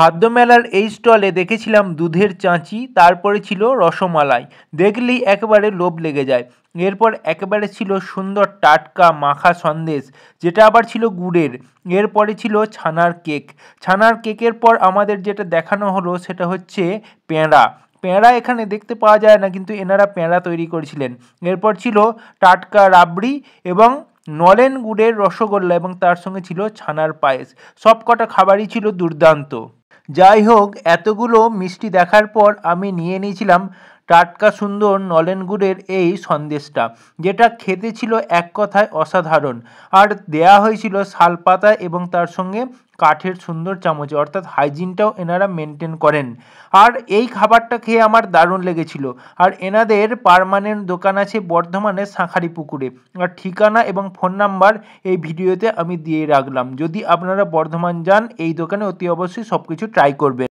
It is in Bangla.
খাদ্য মেলার এই স্টলে দেখেছিলাম দুধের চাঁচি, তারপরে ছিল রসমালাই। দেখলেই একেবারে লোভ লেগে যায়। এরপর একেবারে ছিল সুন্দর টাটকা মাখা সন্দেশ, যেটা আবার ছিল গুড়ের। এরপরে ছিল ছানার কেক। ছানার কেকের পর আমাদের যেটা দেখানো হলো সেটা হচ্ছে পেঁড়া। পেঁড়া এখানে দেখতে পাওয়া যায় না, কিন্তু এনারা পেঁড়া তৈরি করেছিলেন। এরপর ছিল টাটকা রাবড়ি এবং নলেন গুড়ের রসগোল্লা, এবং তার সঙ্গে ছিল ছানার পায়েস। সব কটা খাবারই ছিল দুর্দান্ত। যাই হোক, এতগুলো মিষ্টি দেখার পর আমি নিয়ে নিয়েছিলাম টাটকা সুন্দর নলেন গুড়ের এই সন্দেশটা, যেটা খেতে ছিল এক কথায় অসাধারণ। আর দেয়া হয়েছিল শালপাতা এবং তার সঙ্গে কাঠের সুন্দর চামচে, অর্থাৎ হাইজিনটাও এনারা মেনটেন করেন। আর এই খাবারটা খেয়ে আমার দারুণ লেগেছিল। আর এনাদের পার্মানেন্ট দোকান আছে বর্ধমানের শাঁখারীপুকুরে। আর ঠিকানা এবং ফোন নাম্বার এই ভিডিওতে আমি দিয়ে রাখলাম। যদি আপনারা বর্ধমান যান, এই দোকানে অতি অবশ্যই সব কিছু ট্রাই করবেন।